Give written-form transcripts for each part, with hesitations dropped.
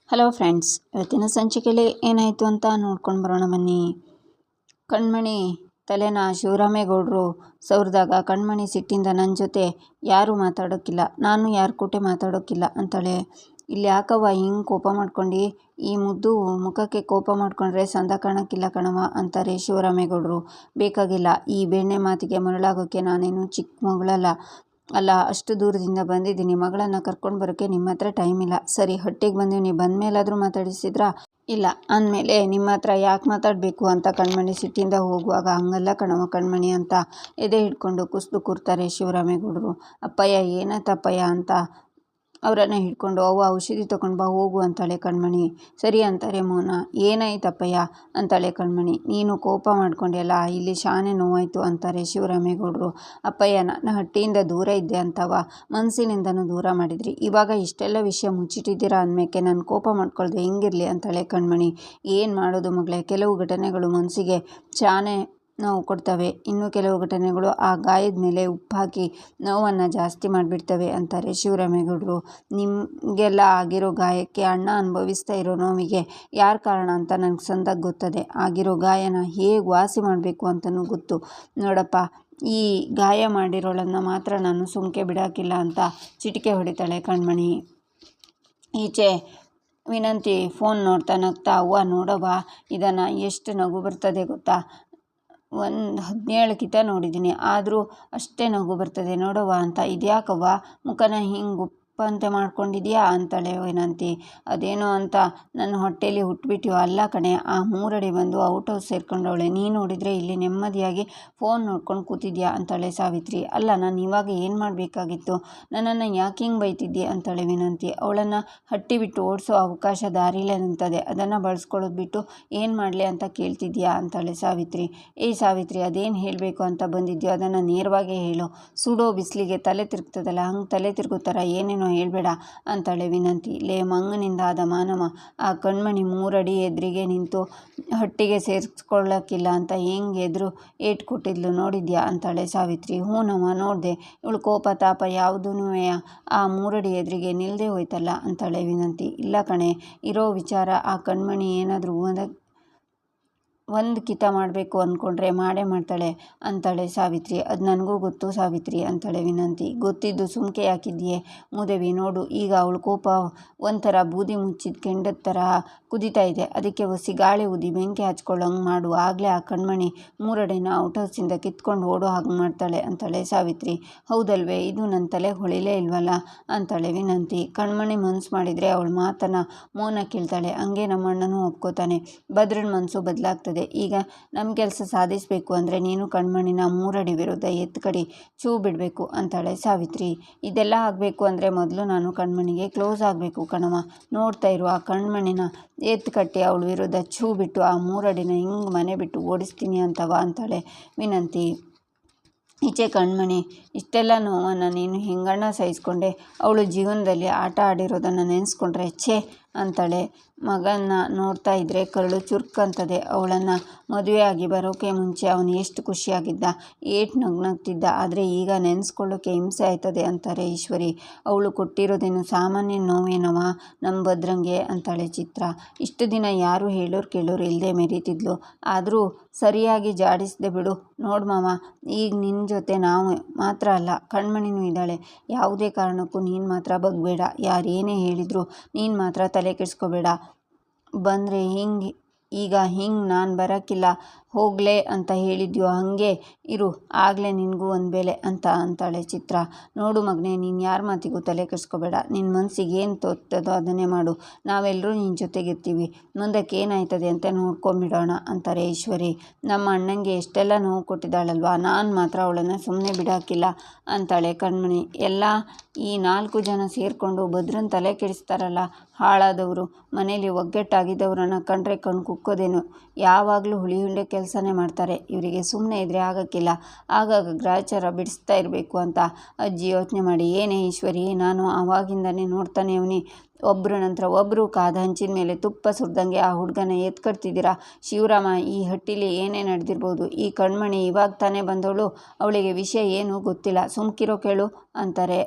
Hello friends, ಇವತ್ತಿನ ಸಂಚಿಕೆಯಲ್ಲಿ ಏನಾಯಿತು ಅಂತ ನೋಡ್ಕೊಂಡು ಬರೋಣ ಬನ್ನಿ. ಕಣ್ಮಣಿ ತಲೆನ ಶಿವರಾಮೇಗೌಡರು ಸವರಿದಾಗ ಕಣ್ಮಣಿ ಸಿಟ್ಟಿಂದ ನನ್ನ ಜೊತೆ ಯಾರೂ ಮಾತಾಡೋಕ್ಕಿಲ್ಲ, ನಾನು ಯಾರ ಕೂಟೆ ಮಾತಾಡೋಕ್ಕಿಲ್ಲ ಅಂತಾಳೆ. ಇಲ್ಲಿ ಯಾಕವ್ವ ಹಿಂಗೆ ಕೋಪ ಮಾಡ್ಕೊಂಡು, ಈ ಮುದ್ದು ಮುಖಕ್ಕೆ ಕೋಪ ಮಾಡ್ಕೊಂಡ್ರೆ ಸಂದ ಕಾಣೋಕ್ಕಿಲ್ಲ ಕಣವ ಅಂತಾರೆ ಶಿವರಾಮೇಗೌಡರು. ಬೇಕಾಗಿಲ್ಲ, ಈ ಬೆಣ್ಣೆ ಮಾತಿಗೆ ಮರಳಾಗೋಕ್ಕೆ ನಾನೇನು ಚಿಕ್ಕ ಮಗಳಲ್ಲ ಅಲ್ಲ, ಅಷ್ಟು ದೂರದಿಂದ ಬಂದಿದ್ದೀನಿ. ಮಗಳನ್ನು ಕರ್ಕೊಂಡು ಬರೋಕ್ಕೆ ನಿಮ್ಮ ಹತ್ರ ಟೈಮ್ ಇಲ್ಲ. ಸರಿ, ಹಟ್ಟಿಗೆ ಬಂದೀನಿ, ಬಂದ ಮೇಲಾದರೂ ಮಾತಾಡಿಸಿದ್ರಾ? ಇಲ್ಲ ಅಂದಮೇಲೆ ನಿಮ್ಮ ಹತ್ರ ಯಾಕೆ ಮಾತಾಡಬೇಕು ಅಂತ ಕಣ್ಮಣಿ ಸಿಟ್ಟಿಂದ ಹೋಗುವಾಗ, ಹಂಗಲ್ಲ ಕಣವ ಕಣ್ಮಣಿ ಅಂತ ಎದೆ ಹಿಡ್ಕೊಂಡು ಕುಸ್ದು ಕೂರ್ತಾರೆ ಶಿವರಾಮೇಗೌಡರು. ಅಪ್ಪಯ್ಯ ಏನಾಯ್ತಪ್ಪಯ್ಯ ಅಂತ ಅವರನ್ನು ಹಿಡ್ಕೊಂಡು, ಅವ್ವ ಔಷಧಿ ತೊಗೊಂಡು ಬಾ ಹೋಗು ಅಂತಾಳೆ ಕಣ್ಮಣಿ. ಸರಿ ಅಂತಾರೆ ಮೌನ. ಏನಾಯ್ತಪ್ಪಯ್ಯ ಅಂತಾಳೆ ಕಣ್ಮಣಿ. ನೀನು ಕೋಪ ಮಾಡ್ಕೊಂಡೆಲ್ಲ, ಇಲ್ಲಿ ಶಾನೆ ನೋವಾಯಿತು ಅಂತಾರೆ ಶಿವರಾಮೇಗೌಡರು. ಅಪ್ಪಯ್ಯ, ನಾನು ಹಟ್ಟಿಯಿಂದ ದೂರ ಇದ್ದೆ ಅಂತವ ಮನಸ್ಸಿನಿಂದನೂ ದೂರ ಮಾಡಿದ್ರಿ. ಇವಾಗ ಇಷ್ಟೆಲ್ಲ ವಿಷಯ ಮುಚ್ಚಿಟ್ಟಿದ್ದೀರಾ ಅಂದಮೇಲೆ ನಾನು ಕೋಪ ಮಾಡ್ಕೊಳ್ದೆ ಹೆಂಗಿರಲಿ ಅಂತಾಳೆ ಕಣ್ಮಣಿ. ಏನು ಮಾಡೋದು ಮಗಳೇ, ಕೆಲವು ಘಟನೆಗಳು ಮನಸ್ಸಿಗೆ ಶಾನೆ ನೋವು ಕೊಡ್ತವೆ, ಇನ್ನು ಕೆಲವು ಘಟನೆಗಳು ಆ ಗಾಯದ ಮೇಲೆ ಉಪ್ಪು ಹಾಕಿ ನೋವನ್ನು ಜಾಸ್ತಿ ಮಾಡಿಬಿಡ್ತವೆ ಅಂತಾರೆ ಶಿವರಾಮೇಗೌಡರು. ನಿಮಗೆಲ್ಲ ಆಗಿರೋ ಗಾಯಕ್ಕೆ, ಅಣ್ಣ ಅನುಭವಿಸ್ತಾ ಇರೋ ನೋವಿಗೆ ಯಾರು ಕಾರಣ ಅಂತ ನನಗೆ ಸಂದಾಗ ಗೊತ್ತದೆ. ಆಗಿರೋ ಗಾಯನ ಹೇಗೆ ವಾಸಿ ಮಾಡಬೇಕು ಅಂತಲೂ ಗೊತ್ತು ನೋಡಪ್ಪ. ಈ ಗಾಯ ಮಾಡಿರೋಳನ್ನು ಮಾತ್ರ ನಾನು ಸುಮ್ಕೆ ಬಿಡೋಕ್ಕಿಲ್ಲ ಅಂತ ಚಿಟಿಕೆ ಹೊಡಿತಾಳೆ ಕಣ್ಮಣಿ. ಈಚೆ ವಿನಂತಿ ಫೋನ್ ನೋಡ್ತಾ ನಗ್ತಾ, ಅವ್ವ ನೋಡವ್ವ, ಇದನ್ನು ಎಷ್ಟು ನಗು ಬರ್ತದೆ ಗೊತ್ತಾ, ಒಂದು 17 ಕಿತ ನೋಡಿದ್ದೀನಿ, ಆದರೂ ಅಷ್ಟೇ ನಗು ಬರ್ತದೆ ನೋಡವ್ವ ಅಂತ. ಇದ್ಯಾಕವ್ವ ಮುಖನ ಹಿಂಗೆ ಉಪ್ಪಂತೆ ಮಾಡ್ಕೊಂಡಿದ್ಯಾ ಅಂತಾಳೆ ವಿನಂತಿ. ಅದೇನೋ ಅಂತ ನನ್ನ ಹೊಟ್ಟೆಯಲ್ಲಿ ಹುಟ್ಬಿಟ್ಟಿಯೋ. ಅಲ್ಲ ಕಣೆ, ಆ 3 ಅಡಿ ಬಂದು ಔಟ್ ಹೌಸ್ ಸೇರ್ಕೊಂಡವಳೆ, ನೀನು ನೋಡಿದರೆ ಇಲ್ಲಿ ನೆಮ್ಮದಿಯಾಗಿ ಫೋನ್ ನೋಡ್ಕೊಂಡು ಕೂತಿದ್ಯಾ ಅಂತಾಳೆ ಸಾವಿತ್ರಿ. ಅಲ್ಲ, ನಾನು ಇವಾಗ ಏನು ಮಾಡಬೇಕಾಗಿತ್ತು, ನನ್ನನ್ನು ಯಾಕೆ ಹಿಂಗೆ ಬೈತಿದ್ದೆ ಅಂತಾಳೆ ವಿನಂತಿ. ಅವಳನ್ನು ಹಟ್ಟಿ ಬಿಟ್ಟು ಓಡಿಸೋ ಅವಕಾಶ ದಾರಿಲೇ ನಿಂತದೆ, ಅದನ್ನು ಬಳಸ್ಕೊಳ್ಳೋದು ಬಿಟ್ಟು ಏನು ಮಾಡಲಿ ಅಂತ ಕೇಳ್ತಿದ್ಯಾ ಅಂತಾಳೆ ಸಾವಿತ್ರಿ. ಸಾವಿತ್ರಿ, ಅದೇನು ಹೇಳಬೇಕು ಅಂತ ಬಂದಿದ್ಯೋ ಅದನ್ನು ನೇರವಾಗಿ ಹೇಳು. ಸುಡೋ ಬಿಸಿಲಿಗೆ ತಲೆ ತಿರುಗ್ತದಲ್ಲ, ಹಂಗೆ ತಲೆ ತಿರುಗೋ ಥರ ಏನೇನೋ ಹೇಳಬೇಡ ಅಂತಾಳೆ ವಿನಂತಿ. ಲೇ ಮಂಗನಿಂದ ಆದ ಮಾನವ, ಆ ಕಣ್ಮಣಿ 3 ಅಡಿ ಎದುರಿಗೆ ನಿಂತು ಹಟ್ಟಿಗೆ ಸೇರಿಸ್ಕೊಳ್ಳೋಕ್ಕಿಲ್ಲ ಅಂತ ಹೆಂಗೆ ಎದುರು ಏಟು ಕೊಟ್ಟಿದ್ಲು ನೋಡಿದ್ಯಾ ಅಂತಾಳೆ ಸಾವಿತ್ರಿ. ಹೂನಮ್ಮ ನೋಡಿದೆ, ಇವಳು ಕೋಪ ತಾಪ ಯಾವುದೂ ಆ 3 ಅಡಿ ಎದುರಿಗೆ ನಿಲ್ಲದೆ ಹೋಯ್ತಲ್ಲ ಅಂತಾಳೆ ವಿನಂತಿ. ಇಲ್ಲ ಕಣೆ, ಇರೋ ವಿಚಾರ ಆ ಕಣ್ಮಣಿ ಏನಾದರೂ ಒಂದು ಕಿತ ಮಾಡಬೇಕು ಅಂದ್ಕೊಂಡ್ರೆ ಮಾಡೇ ಮಾಡ್ತಾಳೆ ಅಂತಾಳೆ ಸಾವಿತ್ರಿ. ಅದು ನನಗೂ ಗೊತ್ತು ಸಾವಿತ್ರಿ ಅಂತಾಳೆ ವಿನಂತಿ. ಗೊತ್ತಿದ್ದು ಸುಮ್ಕೆ ಯಾಕಿದ್ಯೆ ಮೂದೇವಿ, ನೋಡು ಈಗ ಅವಳು ಕೋಪ ಒಂಥರ ಬೂದಿ ಮುಚ್ಚಿದ ಕೆಂಡದ ಥರ ಕುದೀತಾ ಇದೆ, ಅದಕ್ಕೆ ಒಸಿ ಗಾಳಿ ಊದಿ ಬೆಂಕಿ ಹಚ್ಕೊಳ್ಳೋಂಗೆ ಮಾಡು, ಆಗಲೇ ಆ ಕಣ್ಮಣಿ 3 ಅಡಿನ ಔಟ್ ಹೌಸಿಂದ ಕಿತ್ಕೊಂಡು ಓಡೋ ಹಾಗೆ ಮಾಡ್ತಾಳೆ ಅಂತಾಳೆ ಸಾವಿತ್ರಿ. ಹೌದಲ್ವೇ, ಇದು ನನ್ನ ತಲೆಗೆ ಹೊಳಿಲೇ ಇಲ್ವಲ್ಲ ಅಂತಾಳೆ ವಿನಂತಿ. ಕಣ್ಮಣಿ ಮನಸ್ಸು ಮಾಡಿದರೆ ಅವಳ ಮಾತನ್ನು ಮೌನ ಕೇಳ್ತಾಳೆ. ಹಂಗೆ ನಮ್ಮ ಅಣ್ಣನೂ ಒಪ್ಕೋತಾನೆ, ಭದ್ರನ ಮನಸ್ಸು ಬದಲಾಗ್ತದೆ. ಈಗ ನಮ್ಮ ಕೆಲಸ ಸಾಧಿಸಬೇಕು ಅಂದರೆ ನೀನು ಕಣ್ಮಣಿನ 3 ಅಡಿ ವಿರುದ್ಧ ಎತ್ಕಡಿ ಚೂ ಬಿಡಬೇಕು ಅಂತಾಳೆ ಸಾವಿತ್ರಿ. ಇದೆಲ್ಲ ಆಗಬೇಕು ಅಂದರೆ ಮೊದಲು ನಾನು ಕಣ್ಮಣಿಗೆ ಕ್ಲೋಸ್ ಆಗಬೇಕು ಕಣವ, ನೋಡ್ತಾ ಇರುವ ಆ ಕಣ್ಮಣಿನ ಎತ್ಕಟ್ಟಿ ಅವಳ ವಿರುದ್ಧ ಚೂ ಬಿಟ್ಟು ಆ 3 ಅಡಿನ ಹಿಂಗೆ ಮನೆ ಬಿಟ್ಟು ಓಡಿಸ್ತೀನಿ ಅಂತವ ಅಂತಾಳೆ ವಿನಂತಿ. ಈಚೆ ಕಣ್ಮಣಿ, ಇಷ್ಟೆಲ್ಲ ನೋವನ್ನು ನೀನು ಹೆಂಗಣ್ಣ ಸಹಿಸ್ಕೊಂಡೆ, ಅವಳು ಜೀವನದಲ್ಲಿ ಆಟ ಆಡಿರೋದನ್ನು ನೆನೆಸ್ಕೊಂಡ್ರೆ ಛೇ ಅಂತಾಳೆ. ಮಗನ್ನ ನೋಡ್ತಾ ಇದ್ದರೆ ಕರಳು ಚುರುಕಂತದೆ. ಅವಳನ್ನು ಮದುವೆಯಾಗಿ ಬರೋಕ್ಕೆ ಮುಂಚೆ ಅವನು ಎಷ್ಟು ಖುಷಿಯಾಗಿದ್ದ, ಏಟು ನಗ್ನಗ್ತಿದ್ದ, ಆದರೆ ಈಗ ನೆನೆಸ್ಕೊಳ್ಳೋಕ್ಕೆ ಹಿಂಸೆ ಆಯ್ತದೆ ಅಂತಾರೆ ಈಶ್ವರಿ. ಅವಳು ಕೊಟ್ಟಿರೋದೇನು ಸಾಮಾನ್ಯ ನೋವೇನವ ನಮ್ಮ ಭದ್ರಂಗೆ ಅಂತಾಳೆ ಚಿತ್ರ. ಇಷ್ಟು ದಿನ ಯಾರು ಹೇಳೋರು ಕೇಳೋರು ಇಲ್ಲದೆ ಮೆರೀತಿದ್ಲು, ಆದರೂ ಸರಿಯಾಗಿ ಜಾಡಿಸ್ದೆ ಬಿಡು. ನೋಡು ಮಾವ, ಈಗ ನಿನ್ನ ಜೊತೆ ನಾವು ಮಾತ್ರ ಅಲ್ಲ, ಕಣ್ಮಣಿನೂ ಇದ್ದಾಳೆ, ಯಾವುದೇ ಕಾರಣಕ್ಕೂ ನೀನು ಮಾತ್ರ ಬಗ್ಬೇಡ, ಯಾರೇನೇ ಹೇಳಿದ್ರು ನೀನು ಮಾತ್ರ ತಲೆ ಕೆಡಿಸ್ಕೋಬೇಡ. ಬಂದರೆ ಈಗ ಹಿಂಗೆ ನಾನು ಬರೋಕ್ಕಿಲ್ಲ ಹೋಗಲೇ ಅಂತ ಹೇಳಿದ್ಯೋ ಹಾಗೆ ಇರು, ಆಗಲೇ ನಿನಗೂ ಒಂದು ಬೆಲೆ ಅಂತಾಳೆ ಚಿತ್ರ. ನೋಡು ಮಗನೇ, ನೀನು ಯಾರ ಮಾತಿಗೂ ತಲೆ ಕೆಡಿಸ್ಕೋಬೇಡ, ನಿನ್ನ ಮನಸ್ಸಿಗೆ ಏನು ತೋರ್ತದೋ ಅದನ್ನೇ ಮಾಡು, ನಾವೆಲ್ಲರೂ ನಿನ್ನ ಜೊತೆಗಿರ್ತೀವಿ, ಮುಂದಕ್ಕೆ ಏನಾಯ್ತದೆ ಅಂತ ನೋಡ್ಕೊಂಬಿಡೋಣ ಅಂತಾರೆ ಈಶ್ವರಿ. ನಮ್ಮ ಅಣ್ಣಂಗೆ ಎಷ್ಟೆಲ್ಲ ನೋವು ಕೊಟ್ಟಿದ್ದಾಳಲ್ವ, ನಾನು ಮಾತ್ರ ಅವಳನ್ನು ಸುಮ್ಮನೆ ಬಿಡೋಕ್ಕಿಲ್ಲ ಅಂತಾಳೆ ಕಣ್ಮಣಿ. ಎಲ್ಲ ಈ 4 ಜನ ಸೇರಿಕೊಂಡು ಭದ್ರನ ತಲೆ ಕೆಡಿಸ್ತಾರಲ್ಲ, ಹಾಳಾದವರು, ಮನೇಲಿ ಒಗ್ಗಟ್ಟಾಗಿದ್ದವ್ರನ್ನ ಕಂಡ್ರೆ ಕಣ್ಣು ಕುಕ್ಕೋದೇನು, ಯಾವಾಗಲೂ ಹುಳಿಹುಂಡೆ ಕೆಲಸನೇ ಮಾಡ್ತಾರೆ, ಇವರಿಗೆ ಸುಮ್ಮನೆ ಇದ್ದರೆ ಆಗೋಕ್ಕಿಲ್ಲ, ಆಗಾಗ ಗ್ರಾಚಾರ ಬಿಡಿಸ್ತಾ ಇರಬೇಕು ಅಂತ ಅಜ್ಜಿ ಯೋಚನೆ ಮಾಡಿ. ಏನೇ ಈಶ್ವರಿ, ನಾನು ಆವಾಗಿಂದನೇ ನೋಡ್ತಾನೆ ಅವನಿ, ಒಬ್ಬರ ನಂತರ ಒಬ್ಬರು ಕಾದ ಹಂಚಿನ ಮೇಲೆ ತುಪ್ಪ ಸುರಿದಂಗೆ ಆ ಹುಡುಗನ ಎತ್ಕಡ್ತಿದ್ದೀರಾ. ಶಿವರಾಮ, ಈ ಹಟ್ಟಿಲಿ ಏನೇ ನಡೆದಿರ್ಬೋದು, ಈ ಕಣ್ಮಣಿ ಇವಾಗ ತಾನೇ ಬಂದವಳು, ಅವಳಿಗೆ ವಿಷಯ ಏನೂ ಗೊತ್ತಿಲ್ಲ, ಸುಮ್ಕಿರೋ ಕೇಳು ಅಂತಾರೆ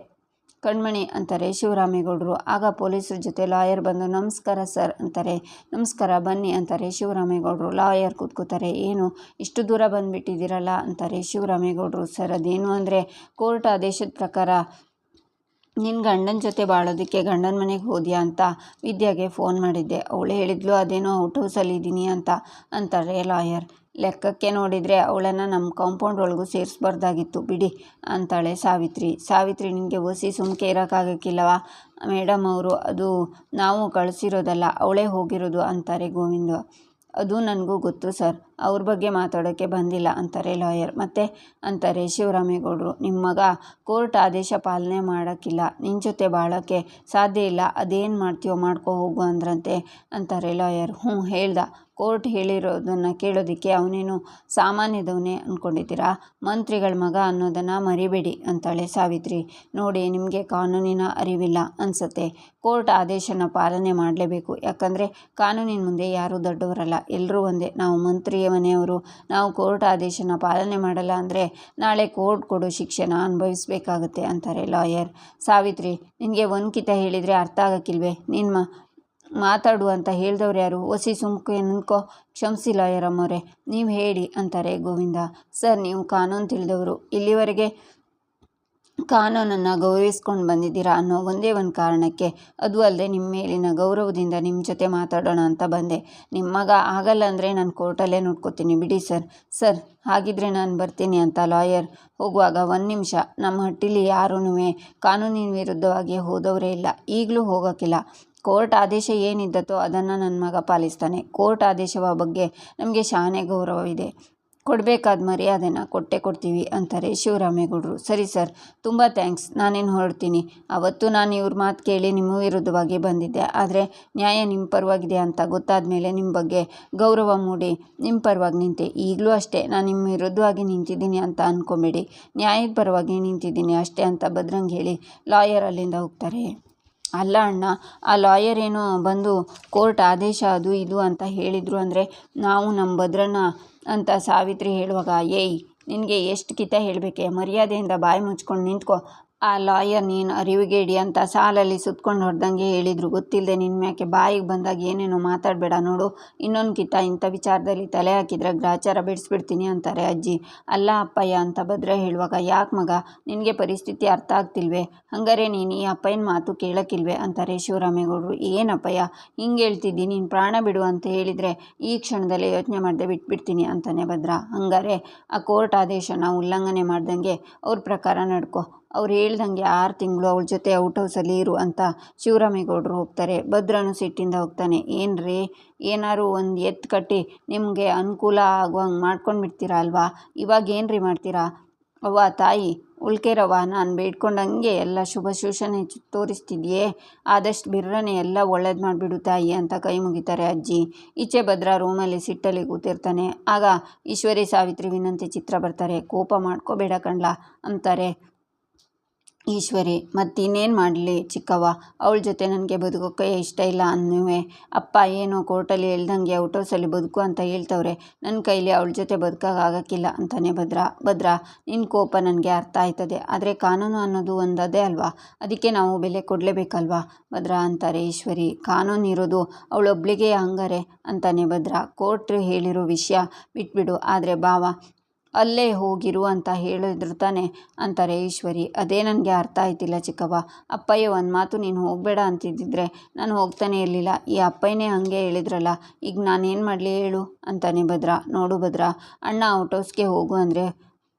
ಕಣ್ಮಣಿ ಅಂತಾರೆ ಶಿವರಾಮೇಗೌಡರು. ಆಗ ಪೊಲೀಸರ ಜೊತೆ ಲಾಯರ್ ಬಂದು ನಮಸ್ಕಾರ ಸರ್ ಅಂತಾರೆ. ನಮಸ್ಕಾರ ಬನ್ನಿ ಅಂತಾರೆ ಶಿವರಾಮೇಗೌಡರು. ಲಾಯರ್ ಕೂತ್ಕೋತಾರೆ. ಏನು ಇಷ್ಟು ದೂರ ಬಂದುಬಿಟ್ಟಿದ್ದೀರಲ್ಲ ಅಂತಾರೆ ಶಿವರಾಮೇಗೌಡರು. ಸರ್ ಅದೇನು ಅಂದರೆ ಕೋರ್ಟ್ ಆದೇಶದ ಪ್ರಕಾರ ನಿನ್ನ ಗಂಡನ ಜೊತೆ ಬಾಳೋದಕ್ಕೆ ಗಂಡನ ಮನೆಗೆ ಹೋದ್ಯಾ ಅಂತ ವಿದ್ಯಾಗೆ ಫೋನ್ ಮಾಡಿದ್ದೆ. ಅವಳು ಹೇಳಿದ್ಲು ಅದೇನೋ ಔಟ್ ಹೌಸಲ್ಲಿ ಇದ್ದೀನಿ ಅಂತ ಅಂತಾರೆ ಲಾಯರ್. ಲೆಕ್ಕಕ್ಕೆ ನೋಡಿದರೆ ಅವಳನ್ನು ನಮ್ಮ ಕಾಂಪೌಂಡ್ ಒಳಗೂ ಸೇರಿಸ್ಬಾರ್ದಾಗಿತ್ತು ಬಿಡಿ ಅಂತಾಳೆ ಸಾವಿತ್ರಿ. ಸಾವಿತ್ರಿ ನಿನಗೆ ಒಸಿ ಸುಮ್ಕೆ ಇರೋಕ್ಕಾಗಕ್ಕಿಲ್ಲವಾ ಮೇಡಮ್ ಅವರು, ಅದು ನಾವು ಕಳಿಸಿರೋದಲ್ಲ ಅವಳೇ ಹೋಗಿರೋದು ಅಂತಾರೆ ಗೋವಿಂದ. ಅದು ನನಗೂ ಗೊತ್ತು ಸರ್, ಅವ್ರ ಬಗ್ಗೆ ಮಾತಾಡೋಕ್ಕೆ ಬಂದಿಲ್ಲ ಅಂತಾರೆ ಲಾಯರ್. ಮತ್ತೆ ಅಂತಾರೆ ಶಿವರಾಮೇಗೌಡರು. ನಿಮ್ಮ ಮಗ ಕೋರ್ಟ್ ಆದೇಶ ಪಾಲನೆ ಮಾಡೋಕ್ಕಿಲ್ಲ, ನಿನ್ನ ಜೊತೆ ಬಾಳೋಕ್ಕೆ ಸಾಧ್ಯ ಇಲ್ಲ, ಅದೇನು ಮಾಡ್ತೀಯೋ ಮಾಡ್ಕೊ ಹೋಗು ಅಂದ್ರಂತೆ ಅಂತಾರೆ ಲಾಯರ್. ಹೇಳ್ದ. ಕೋರ್ಟ್ ಹೇಳಿರೋದನ್ನು ಕೇಳೋದಕ್ಕೆ ಅವನೇನು ಸಾಮಾನ್ಯದವನೇ ಅಂದ್ಕೊಂಡಿದ್ದೀರಾ? ಮಂತ್ರಿಗಳ ಮಗ ಅನ್ನೋದನ್ನು ಮರಿಬೇಡಿ ಅಂತಾಳೆ ಸಾವಿತ್ರಿ. ನೋಡಿ ನಿಮಗೆ ಕಾನೂನಿನ ಅರಿವಿಲ್ಲ ಅನಿಸುತ್ತೆ. ಕೋರ್ಟ್ ಆದೇಶನ ಪಾಲನೆ ಮಾಡಲೇಬೇಕು. ಯಾಕಂದರೆ ಕಾನೂನಿನ ಮುಂದೆ ಯಾರೂ ದೊಡ್ಡವರಲ್ಲ, ಎಲ್ಲರೂ ಒಂದೇ. ನಾವು ಮಂತ್ರಿಯ ಮನೆಯವರು, ನಾವು ಕೋರ್ಟ್ ಆದೇಶನ ಪಾಲನೆ ಮಾಡಲ್ಲ ಅಂದರೆ ನಾಳೆ ಕೋರ್ಟ್ ಕೊಡೋ ಶಿಕ್ಷೆನ ಅನುಭವಿಸ್ಬೇಕಾಗತ್ತೆ ಅಂತಾರೆ ಲಾಯರ್. ಸಾವಿತ್ರಿ ನಿನಗೆ ಒಂದ್ಕಿತ ಹೇಳಿದರೆ ಅರ್ಥ ಆಗಕ್ಕಿಲ್ವೇ? ನಿನ್ನ ಮಾತಾಡು ಅಂತ ಹೇಳ್ದವ್ರು ಯಾರು? ಒಸಿ ಸುಮ್ಕೆ ನಿಂತ್ಕೋ. ಕ್ಷಮಿಸಿ ಲಾಯರ್ ಅಮ್ಮವ್ರೆ, ನೀವು ಹೇಳಿ ಅಂತಾರೆ ಗೋವಿಂದ. ಸರ್ ನೀವು ಕಾನೂನು ತಿಳಿದವರು, ಇಲ್ಲಿವರೆಗೆ ಕಾನೂನನ್ನು ಗೌರವಿಸ್ಕೊಂಡು ಬಂದಿದ್ದೀರಾ ಅನ್ನೋ ಒಂದೇ ಒಂದು ಕಾರಣಕ್ಕೆ, ಅದು ಅಲ್ಲದೆ ನಿಮ್ಮ ಮೇಲಿನ ಗೌರವದಿಂದ ನಿಮ್ಮ ಜೊತೆ ಮಾತಾಡೋಣ ಅಂತ ಬಂದೆ. ನಿಮ್ಮ ಮಗ ಆಗಲ್ಲ ಅಂದರೆ ನಾನು ಕೋರ್ಟಲ್ಲೇ ನೋಡ್ಕೋತೀನಿ ಬಿಡಿ ಸರ್. ಸರ್ ಹಾಗಿದ್ರೆ ನಾನು ಬರ್ತೀನಿ ಅಂತ ಲಾಯರ್ ಹೋಗುವಾಗ, ಒಂದು ನಿಮಿಷ, ನಮ್ಮ ಹಟ್ಟಿಲಿ ಯಾರೂ ಕಾನೂನಿನ ವಿರುದ್ಧವಾಗಿ ಹೋದವರೇ ಇಲ್ಲ, ಈಗಲೂ ಹೋಗೋಕ್ಕಿಲ್ಲ. ಕೋರ್ಟ್ ಆದೇಶ ಏನಿದ್ದತೋ ಅದನ್ನು ನನ್ನ ಮಗ ಪಾಲಿಸ್ತಾನೆ. ಕೋರ್ಟ್ ಆದೇಶವ ಬಗ್ಗೆ ನಮಗೆ ಶಾನೆ ಗೌರವವಿದೆ, ಕೊಡಬೇಕಾದ ಮರ್ಯಾದೆನ ಕೊಟ್ಟೇ ಕೊಡ್ತೀವಿ ಅಂತಾರೆ ಶಿವರಾಮೇಗೌಡರು. ಸರಿ ಸರ್, ತುಂಬ ಥ್ಯಾಂಕ್ಸ್, ನಾನೇನು ಹೊರಡ್ತೀನಿ. ಅವತ್ತು ನಾನು ಇವ್ರ ಮಾತು ಕೇಳಿ ನಿಮ್ಮ ವಿರುದ್ಧವಾಗಿ ಬಂದಿದ್ದೆ, ಆದರೆ ನ್ಯಾಯ ನಿಮ್ಮ ಪರವಾಗಿದೆ ಅಂತ ಗೊತ್ತಾದ ಮೇಲೆ ನಿಮ್ಮ ಬಗ್ಗೆ ಗೌರವ ಮೂಡಿ ನಿಮ್ಮ ಪರವಾಗಿ ನಿಂತೆ. ಈಗಲೂ ಅಷ್ಟೇ, ನಾನು ನಿಮ್ಮ ವಿರುದ್ಧವಾಗಿ ನಿಂತಿದ್ದೀನಿ ಅಂತ ಅಂದ್ಕೊಂಬೇಡಿ, ನ್ಯಾಯದ ಪರವಾಗಿ ನಿಂತಿದ್ದೀನಿ ಅಷ್ಟೇ ಅಂತ ಭದ್ರಂಗೆ ಹೇಳಿ ಲಾಯರ್ ಅಲ್ಲಿಂದ ಹೋಗ್ತಾರೆ. ಅಲ್ಲ ಅಣ್ಣ, ಆ ಲಾಯರ್ ಏನೋ ಬಂದು ಕೋರ್ಟ್ ಆದೇಶ ಅದು ಇದು ಅಂತ ಹೇಳಿದರು ಅಂದರೆ ನಾವು ನಮ್ಮ ಭದ್ರನ ಅಂತ ಸಾವಿತ್ರಿ ಹೇಳುವಾಗ, ಏಯ್ ನಿನಗೆ ಎಷ್ಟು ಕಿತ ಹೇಳಬೇಕೆ, ಮರ್ಯಾದೆಯಿಂದ ಬಾಯಿ ಮುಚ್ಕೊಂಡು ನಿಂತ್ಕೊ. ಆ ಲಾಯರ್ ನೀನು ಅರಿವಿಗೇಡಿ ಅಂತ ಸಾಲಲ್ಲಿ ಸುತ್ಕೊಂಡು ಹೊಡೆದಂಗೆ ಹೇಳಿದರು, ಗೊತ್ತಿಲ್ಲದೆ ನಿನ್ನ ಮ್ಯಾಕೆ ಬಾಯಿಗೆ ಬಂದಾಗ ಏನೇನೋ ಮಾತಾಡಬೇಡ ನೋಡು. ಇನ್ನೊಂದು ಕಿತ ಇಂಥ ವಿಚಾರದಲ್ಲಿ ತಲೆ ಹಾಕಿದ್ರೆ ಗ್ರಾಚಾರ ಬಿಡಿಸ್ಬಿಡ್ತೀನಿ ಅಂತಾರೆ ಅಜ್ಜಿ. ಅಲ್ಲ ಅಪ್ಪಯ್ಯ ಅಂತ ಭದ್ರ ಹೇಳುವಾಗ, ಯಾಕೆ ಮಗ ನಿನಗೆ ಪರಿಸ್ಥಿತಿ ಅರ್ಥ ಆಗ್ತಿಲ್ವೇ? ಹಂಗಾರೆ ನೀನು ಈ ಅಪ್ಪಯ್ಯನ ಮಾತು ಕೇಳೋಕ್ಕಿಲ್ವೇ ಅಂತಾರೆ ಶಿವರಾಮೇಗೌಡರು. ಏನಪ್ಪಯ್ಯ ಹಿಂಗೆ ಹೇಳ್ತಿದ್ದಿ, ನೀನು ಪ್ರಾಣ ಬಿಡು ಅಂತ ಹೇಳಿದರೆ ಈ ಕ್ಷಣದಲ್ಲೇ ಯೋಚನೆ ಮಾಡದೆ ಬಿಟ್ಬಿಡ್ತೀನಿ ಅಂತಾನೆ ಭದ್ರ. ಹಂಗಾರೆ ಆ ಕೋರ್ಟ್ ಆದೇಶನ ಉಲ್ಲಂಘನೆ ಮಾಡ್ದಂಗೆ ಅವ್ರ ಪ್ರಕಾರ ನಡ್ಕೊ, ಅವ್ರು ಹೇಳ್ದಂಗೆ 6 ತಿಂಗಳು ಅವಳ ಜೊತೆ ಔಟ್ ಹೌಸಲ್ಲಿ ಇರು ಅಂತ ಶಿವರಾಮೇಗೌಡರು ಹೋಗ್ತಾರೆ. ಭದ್ರನು ಸಿಟ್ಟಿಂದ ಹೋಗ್ತಾನೆ. ಏನ್ರಿ, ಏನಾರು ಒಂದು ಎತ್ತು ಕಟ್ಟಿ ನಿಮಗೆ ಅನುಕೂಲ ಆಗುವಂಗೆ ಮಾಡ್ಕೊಂಡು ಬಿಡ್ತೀರಾ ಅಲ್ವಾ? ಇವಾಗ ಏನ್ರಿ ಮಾಡ್ತೀರಾ? ಅವ್ವ ತಾಯಿ ಉಳ್ಕೆರವ್ವ, ನಾನು ಬೇಡ್ಕೊಂಡಂಗೆ ಎಲ್ಲ ಶುಭ ಸೂಚನೆ ತೋರಿಸ್ತಿದ್ಯೇ, ಆದಷ್ಟು ಬಿರ್ರನೆ ಎಲ್ಲ ಒಳ್ಳೇದು ಮಾಡಿಬಿಡು ತಾಯಿ ಅಂತ ಕೈ ಮುಗಿತಾರೆ ಅಜ್ಜಿ. ಈಚೆ ಭದ್ರ ರೂಮಲ್ಲಿ ಸಿಟ್ಟಲ್ಲಿ ಕೂತಿರ್ತಾನೆ. ಆಗ ಈಶ್ವರಿ ಸಾವಿತ್ರಿ ವಿನಂತಿ ಚಿತ್ರ ಬರ್ತಾರೆ. ಕೋಪ ಮಾಡ್ಕೋಬೇಡ ಕಣ್ಲ ಅಂತಾರೆ ಈಶ್ವರಿ. ಮತ್ತಿನ್ನೇನು ಮಾಡಲಿ ಚಿಕ್ಕವ್ವ, ಅವಳ ಜೊತೆ ನನಗೆ ಬದುಕೋಕ್ಕೆ ಇಷ್ಟ ಇಲ್ಲ ಅನ್ನುವೆ. ಅಪ್ಪ ಏನೋ ಕೋರ್ಟಲ್ಲಿ ಹೇಳ್ದಂಗೆ ಔಟ್ ಹೌಸಲ್ಲಿ ಬದುಕು ಅಂತ ಹೇಳ್ತವ್ರೆ, ನನ್ನ ಕೈಲಿ ಅವಳ ಜೊತೆ ಬದುಕೋಕ್ಕಾಗಕ್ಕಿಲ್ಲ ಅಂತಾನೆ ಭದ್ರ. ನಿನ್ನ ಕೋಪ ನನಗೆ ಅರ್ಥ ಆಯ್ತದೆ, ಆದರೆ ಕಾನೂನು ಅನ್ನೋದು ಒಂದದೇ ಅಲ್ವಾ, ಅದಕ್ಕೆ ನಾವು ಬೆಲೆ ಕೊಡಲೇಬೇಕಲ್ವಾ ಭದ್ರ ಅಂತಾರೆ ಈಶ್ವರಿ. ಕಾನೂನು ಇರೋದು ಅವಳೊಬ್ಳಿಗೆ ಹಂಗಾರೆ ಅಂತಾನೆ ಭದ್ರ. ಕೋರ್ಟ್ ಹೇಳಿರೋ ವಿಷಯ ಬಿಟ್ಬಿಡು, ಆದರೆ ಬಾವ ಅಲ್ಲೇ ಹೋಗಿರು ಅಂತ ಹೇಳಿದ್ರು ತಾನೆ ಅಂತಾರೆ ಈಶ್ವರಿ. ಅದೇ ನನಗೆ ಅರ್ಥ ಆಯ್ತಿಲ್ಲ ಚಿಕ್ಕವ್ವ. ಅಪ್ಪಯ್ಯ ಒಂದು ಮಾತು ನೀನು ಹೋಗಬೇಡ ಅಂತಿದ್ದಿದ್ರೆ ನಾನು ಹೋಗ್ತಾನೆ ಇರಲಿಲ್ಲ, ಈ ಅಪ್ಪಯ್ಯನೇ ಹಾಗೆ ಹೇಳಿದ್ರಲ್ಲ, ಈಗ ನಾನೇನು ಮಾಡಲಿ ಹೇಳು ಅಂತಾನೆ ಭದ್ರ. ನೋಡು ಭದ್ರ, ಅಣ್ಣ ಔಟ್ ಹೌಸ್ಗೆ ಹೋಗು ಅಂದರೆ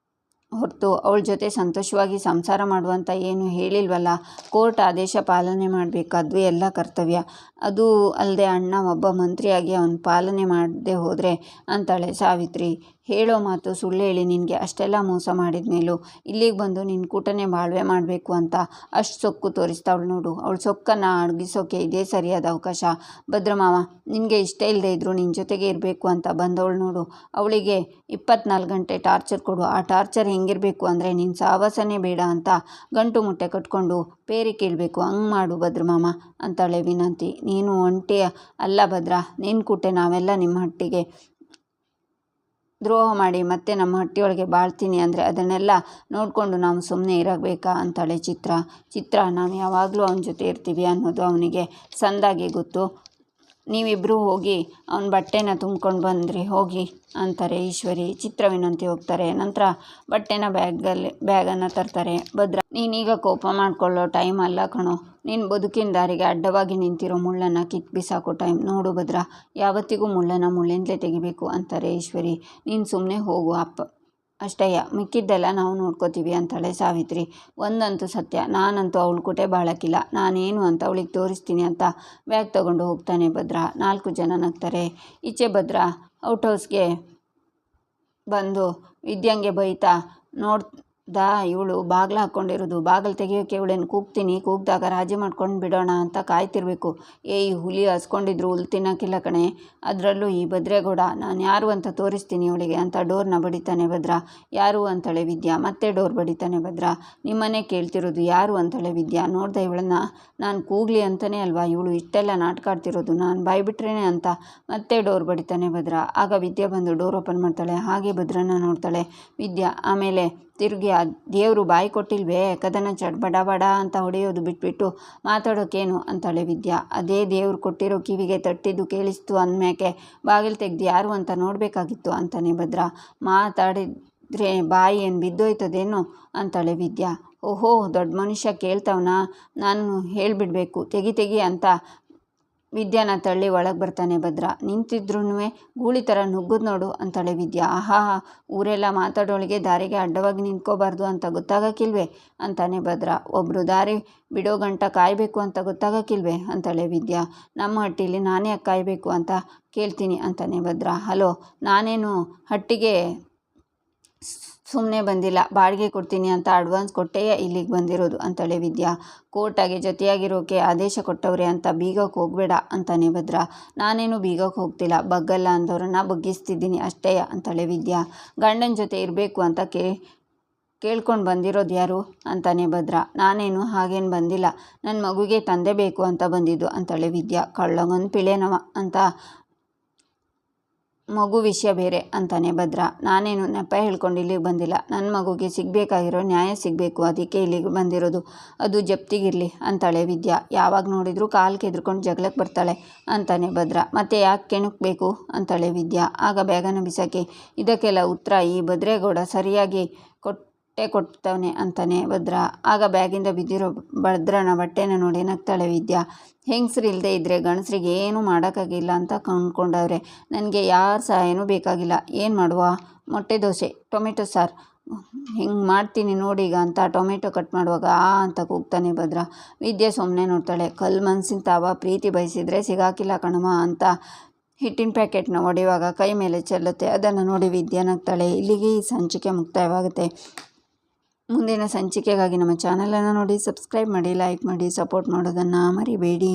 ಹೊರತು ಅವಳ ಜೊತೆ ಸಂತೋಷವಾಗಿ ಸಂಸಾರ ಮಾಡುವಂತ ಏನು ಹೇಳಿಲ್ವಲ್ಲ. ಕೋರ್ಟ್ ಆದೇಶ ಪಾಲನೆ ಮಾಡಬೇಕು, ಅದು ಎಲ್ಲ ಕರ್ತವ್ಯ. ಅದು ಅಲ್ಲದೆ ಅಣ್ಣ ಒಬ್ಬ ಮಂತ್ರಿಯಾಗಿ ಅವನು ಪಾಲನೆ ಮಾಡದೆ ಹೋದರೆ ಅಂತಾಳೆ ಸಾವಿತ್ರಿ. ಹೇಳೋ ಮಾತು ಸುಳ್ಳು ಹೇಳಿ ನಿನಗೆ ಅಷ್ಟೆಲ್ಲ ಮೋಸ ಮಾಡಿದ ಮೇಲೂ ಇಲ್ಲಿಗೆ ಬಂದು ನಿನ್ನ ಕೂಟನೇ ಬಾಳ್ವೆ ಮಾಡಬೇಕು ಅಂತ ಅಷ್ಟು ಸೊಕ್ಕು ತೋರಿಸ್ತಾವಳು ನೋಡು. ಅವಳ ಸೊಕ್ಕನ್ನು ಅಡಗಿಸೋಕೆ ಇದೇ ಸರಿಯಾದ ಅವಕಾಶ. ಭದ್ರಮಾವ ನಿನಗೆ ಇಷ್ಟ ಇಲ್ಲದೆ ಇದ್ದರೂ ನಿನ್ನ ಜೊತೆಗೆ ಇರಬೇಕು ಅಂತ ಬಂದವಳು ನೋಡು, ಅವಳಿಗೆ 24 ಗಂಟೆ ಟಾರ್ಚರ್ ಕೊಡು. ಆ ಟಾರ್ಚರ್ ಹೆಂಗಿರಬೇಕು ಅಂದರೆ ನಿನ್ನ ಸಾವಾಸನೇ ಬೇಡ ಅಂತ ಗಂಟು ಮುಟ್ಟೆ ಕಟ್ಕೊಂಡು ಪೇರಿ ಕೇಳಬೇಕು, ಹಂಗೆ ಮಾಡು ಭದ್ರಮಾಮ ಅಂತಾಳೆ ವಿನಂತಿ. ನೀನು ಒಂಟಿ ಅಲ್ಲ ಭದ್ರ, ನಿನ್ನ ಕೂಟೆ ನಾವೆಲ್ಲ ನಿಮ್ಮ ಹಟ್ಟಿಗೆ ದ್ರೋಹ ಮಾಡಿ ಮತ್ತೆ ನಮ್ಮ ಹಟ್ಟಿಯೊಳಗೆ ಬಾಳ್ತೀನಿ ಅಂದರೆ ಅದನ್ನೆಲ್ಲ ನೋಡಿಕೊಂಡು ನಾವು ಸುಮ್ಮನೆ ಇರಬೇಕಾ ಅಂತಾಳೆ ಚಿತ್ರ ನಾವು ಯಾವಾಗಲೂ ಅವನ ಜೊತೆ ಇರ್ತೀವಿ ಅನ್ನೋದು ಅವನಿಗೆ ಸಂದಾಗಿ ಗೊತ್ತು. ನೀವಿಬ್ಬರೂ ಹೋಗಿ ಅವನ ಬಟ್ಟೆನ ತುಂಬ್ಕೊಂಡು ಬಂದ್ರಿ ಹೋಗಿ ಅಂತಾರೆ ಈಶ್ವರಿ. ವಿನಂತಿ ಹೋಗ್ತಾರೆ. ನಂತರ ಬಟ್ಟೆನ ಬ್ಯಾಗನ್ನು ತರ್ತಾರೆ. ಭದ್ರ, ನೀನೀಗ ಕೋಪ ಮಾಡ್ಕೊಳ್ಳೋ ಟೈಮ್ ಅಲ್ಲ ಕಣೋ. ನೀನು ಬದುಕಿನ ದಾರಿಗೆ ಅಡ್ಡವಾಗಿ ನಿಂತಿರೋ ಮುಳ್ಳನ್ನು ಬಿಸಾಕೋ ಟೈಮ್. ನೋಡು ಭದ್ರ, ಯಾವತ್ತಿಗೂ ಮುಳ್ಳನ್ನು ಮುಳ್ಳಿಂದಲೇ ತೆಗಿಬೇಕು ಅಂತಾರೆ ಈಶ್ವರಿ. ನೀನು ಸುಮ್ಮನೆ ಹೋಗು ಅಷ್ಟಯ್ಯ, ಮಿಕ್ಕಿದ್ದೆಲ್ಲ ನಾವು ನೋಡ್ಕೋತೀವಿ ಅಂತಾಳೆ ಸಾವಿತ್ರಿ. ಒಂದಂತೂ ಸತ್ಯ, ನಾನಂತೂ ಅವಳ ಕೂಟೆ ಬಾಳಕ್ಕಿಲ್ಲ. ನಾನೇನು ಅಂತ ಅವಳಿಗೆ ತೋರಿಸ್ತೀನಿ ಅಂತ ಬ್ಯಾಗ್ ತಗೊಂಡು ಹೋಗ್ತಾನೆ ಭದ್ರ. 4 ಜನ ನಗ್ತಾರೆ. ಈಚೆ ಭದ್ರ ಔಟ್ಹೌಸ್ಗೆ ಬಂದು ವಿದ್ಯಾಂಗೆ ಬೈತಾ, ಇವಳು ಬಾಗಿಲು ಹಾಕ್ಕೊಂಡಿರೋದು, ಬಾಗಿಲು ತೆಗಿಯೋಕ್ಕೆ ಇವಳೇನು ಕೂಗ್ತೀನಿ, ಕೂಗ್ದಾಗ ರಾಜಿ ಮಾಡ್ಕೊಂಡು ಬಿಡೋಣ ಅಂತ ಕಾಯ್ತಿರ್ಬೇಕು. ಈ ಹುಲಿ ಹಸ್ಕೊಂಡಿದ್ರು ಹುಲ್ ತಿನ್ನೋಕ್ಕಿಲ್ಲ ಕಣೆ, ಅದರಲ್ಲೂ ಈ ಭದ್ರೇಗೌಡ, ನಾನು ಯಾರು ಅಂತ ತೋರಿಸ್ತೀನಿ ಇವಳಿಗೆ ಅಂತ ಡೋರ್ನ ಬಡಿತಾನೆ ಭದ್ರ. ಯಾರು ಅಂತಾಳೆ ವಿದ್ಯಾ. ಮತ್ತೆ ಡೋರ್ ಬಡಿತಾನೆ ಭದ್ರ. ನಿಮ್ಮನೆ ಕೇಳ್ತಿರೋದು ಯಾರು ಅಂತಾಳೆ ವಿದ್ಯಾ. ನೋಡ್ದೆ ಇವಳನ್ನ, ನಾನು ಕೂಗ್ಲಿ ಅಂತಲೇ ಅಲ್ವಾ ಇವಳು ಇಷ್ಟೆಲ್ಲ ನಾಟಕ ಆಡ್ತಿರೋದು, ನಾನು ಬಾಯ್ಬಿಟ್ರೇನೆ ಅಂತ ಮತ್ತೆ ಡೋರ್ ಬಡಿತಾನೆ ಭದ್ರ. ಆಗ ವಿದ್ಯಾ ಬಂದು ಡೋರ್ ಓಪನ್ ಮಾಡ್ತಾಳೆ. ಹಾಗೆ ಭದ್ರನ ನೋಡ್ತಾಳೆ ವಿದ್ಯಾ. ಆಮೇಲೆ ತಿರುಗಿ ದೇವರು ಬಾಯಿ ಕೊಟ್ಟಿಲ್ವೇ, ಕದನ ಬಡ ಬಡ ಅಂತ ಹೊಡೆಯೋದು ಬಿಟ್ಬಿಟ್ಟು ಮಾತಾಡೋಕ್ಕೇನು ಅಂತಾಳೆ ವಿದ್ಯಾ. ಅದೇ ದೇವ್ರು ಕೊಟ್ಟಿರೋ ಕಿವಿಗೆ ತಟ್ಟಿದ್ದು ಕೇಳಿಸ್ತು ಅಂದ್ಮ್ಯಾಕೆ ಬಾಗಿಲು ತೆಗ್ದು ಯಾರು ಅಂತ ನೋಡಬೇಕಾಗಿತ್ತು ಅಂತಾನೆ ಭದ್ರ. ಮಾತಾಡಿದ್ರೆ ಬಾಯಿ ಏನು ಬಿದ್ದೋಯ್ತದೇನು ಅಂತಾಳೆ ವಿದ್ಯಾ. ಓಹೋ, ದೊಡ್ಡ ಮನುಷ್ಯ ಕೇಳ್ತವನ, ನಾನು ಹೇಳಿಬಿಡ್ಬೇಕು, ತೆಗಿ ಅಂತ ವಿದ್ಯಾನ ತಳ್ಳಿ ಒಳಗೆ ಬರ್ತಾನೆ ಭದ್ರ. ನಿಂತಿದ್ರೂ ಗೂಳಿ ಥರ ನುಗ್ಗದು ನೋಡು ಅಂತಾಳೆ ವಿದ್ಯಾ. ಆಹಾ, ಊರೆಲ್ಲ ಮಾತಾಡೋಳಿಗೆ ದಾರಿಗೆ ಅಡ್ಡವಾಗಿ ನಿಂತ್ಕೋಬಾರ್ದು ಅಂತ ಗೊತ್ತಾಗಕ್ಕಿಲ್ವೇ ಅಂತಾನೆ ಭದ್ರ. ಒಬ್ಬರು ದಾರಿ ಬಿಡೋ ಗಂಟ ಕಾಯಬೇಕು ಅಂತ ಗೊತ್ತಾಗಕ್ಕಿಲ್ವೇ ಅಂತಾಳೆ ವಿದ್ಯಾ. ನಮ್ಮ ಹಟ್ಟಿಲಿ ನಾನೇ ಯಾಕೆ ಕಾಯಬೇಕು ಅಂತ ಕೇಳ್ತೀನಿ ಅಂತಾನೆ ಭದ್ರ. ಹಲೋ, ನಾನೇನು ಹಟ್ಟಿಗೆ ಸುಮ್ಮನೆ ಬಂದಿಲ್ಲ, ಬಾಡಿಗೆ ಕೊಡ್ತೀನಿ ಅಂತ ಅಡ್ವಾನ್ಸ್ ಕೊಟ್ಟೇ ಇಲ್ಲಿಗೆ ಬಂದಿರೋದು ಅಂತಾಳೆ ವಿದ್ಯಾ. ಕೋರ್ಟಾಗೆ ಜೊತೆಯಾಗಿರೋಕೆ ಆದೇಶ ಕೊಟ್ಟವ್ರೆ ಅಂತ ಬೀಗಕ್ಕೆ ಹೋಗಬೇಡ ಅಂತಾನೆ ಭದ್ರ. ನಾನೇನು ಬೀಗಕ್ಕೆ ಹೋಗ್ತಿಲ್ಲ, ಬಗ್ಗಲ್ಲ ಅಂದವ್ರನ್ನ ಬಗ್ಗಿಸ್ತಿದ್ದೀನಿ ಅಷ್ಟೇ ಅಂತಾಳೆ ವಿದ್ಯಾ. ಗಂಡನ ಜೊತೆ ಇರಬೇಕು ಅಂತ ಕೇಳ್ಕೊಂಡು ಬಂದಿರೋದು ಯಾರು ಅಂತಾನೆ ಭದ್ರ. ನಾನೇನು ಹಾಗೇನು ಬಂದಿಲ್ಲ, ನನ್ನ ಮಗುಗೆ ತಂದೆ ಬೇಕು ಅಂತ ಬಂದಿದ್ದು ಅಂತಾಳೆ ವಿದ್ಯಾ. ಕಳ್ಳಗೊಂದು ಪಿಳೆನವ ಅಂತ ಮಗು ವಿಷಯ ಬೇರೆ ಅಂತಾನೆ ಭದ್ರ. ನಾನೇನು ನೆಪ ಹೇಳ್ಕೊಂಡು ಇಲ್ಲಿಗೆ ಬಂದಿಲ್ಲ, ನನ್ನ ಮಗುಗೆ ಸಿಗಬೇಕಾಗಿರೋ ನ್ಯಾಯ ಸಿಗಬೇಕು, ಅದಕ್ಕೆ ಇಲ್ಲಿಗೆ ಬಂದಿರೋದು, ಅದು ಜಪ್ತಿಗಿರಲಿ ಅಂತಾಳೆ ವಿದ್ಯಾ. ಯಾವಾಗ ನೋಡಿದ್ರು ಕಾಲು ಕೆದ್ರಕೊಂಡು ಜಗಳಕ್ಕೆ ಬರ್ತಾಳೆ ಅಂತಾನೆ ಭದ್ರ. ಮತ್ತೆ ಯಾಕೆ ಕೆಣಕಬೇಕು ಅಂತಾಳೆ ವಿದ್ಯಾ. ಆಗ ಬ್ಯಾಗನ್ನು ಬಿಸಾಕಿ, ಇದಕ್ಕೆಲ್ಲ ಉತ್ತರ ಈ ಭದ್ರೇಗೌಡ ಸರಿಯಾಗಿ ಕೊಡ್ತವನೆ ಅಂತಾನೆ ಭದ್ರ. ಆಗ ಬ್ಯಾಗಿಂದ ಬಿದ್ದಿರೋ ಭದ್ರನ ಬಟ್ಟೆನ ನೋಡಿ ನಗ್ತಾಳೆ ವಿದ್ಯಾ. ಹೆಂಗಸ್ರು ಇಲ್ಲದೆ ಇದ್ದರೆ ಗಂಡಸ್ರಿಗೆ ಏನೂ ಮಾಡೋಕ್ಕಾಗಿಲ್ಲ ಅಂತ ಕಂಡ್ಕೊಂಡವ್ರೆ. ನನಗೆ ಯಾರ ಸಹಾಯನೂ ಬೇಕಾಗಿಲ್ಲ. ಏನು ಮಾಡುವ, ಮೊಟ್ಟೆ ದೋಸೆ, ಟೊಮೆಟೊ ಸಾರು ಹಿಂಗೆ ಮಾಡ್ತೀನಿ ನೋಡೀಗ ಅಂತ ಟೊಮೆಟೊ ಕಟ್ ಮಾಡುವಾಗ ಅಂತ ಕೂಗ್ತಾನೆ ಭದ್ರ. ವಿದ್ಯೆ ಸುಮ್ಮನೆ ನೋಡ್ತಾಳೆ. ಕಲ್ಲು ಮನ್ಸಿನ ತಾವ ಪ್ರೀತಿ ಬಯಸಿದ್ರೆ ಸಿಗಾಕಿಲ್ಲ ಕಣಮ್ಮ ಅಂತ ಹಿಟ್ಟಿನ ಪ್ಯಾಕೆಟ್ನ ಹೊಡೆಯುವಾಗ ಕೈ ಮೇಲೆ ಚೆಲ್ಲುತ್ತೆ. ಅದನ್ನು ನೋಡಿ ವಿದ್ಯೆ ನಗ್ತಾಳೆ. ಇಲ್ಲಿಗೆ ಈ ಸಂಚಿಕೆ ಮುಕ್ತಾಯವಾಗುತ್ತೆ. ಮುಂದಿನ ಸಂಚಿಕೆಗಾಗಿ ನಮ್ಮ ಚಾನಲನ್ನು ನೋಡಿ, ಸಬ್ಸ್ಕ್ರೈಬ್ ಮಾಡಿ, ಲೈಕ್ ಮಾಡಿ, ಸಪೋರ್ಟ್ ಮಾಡೋದನ್ನು ಮರಿಬೇಡಿ.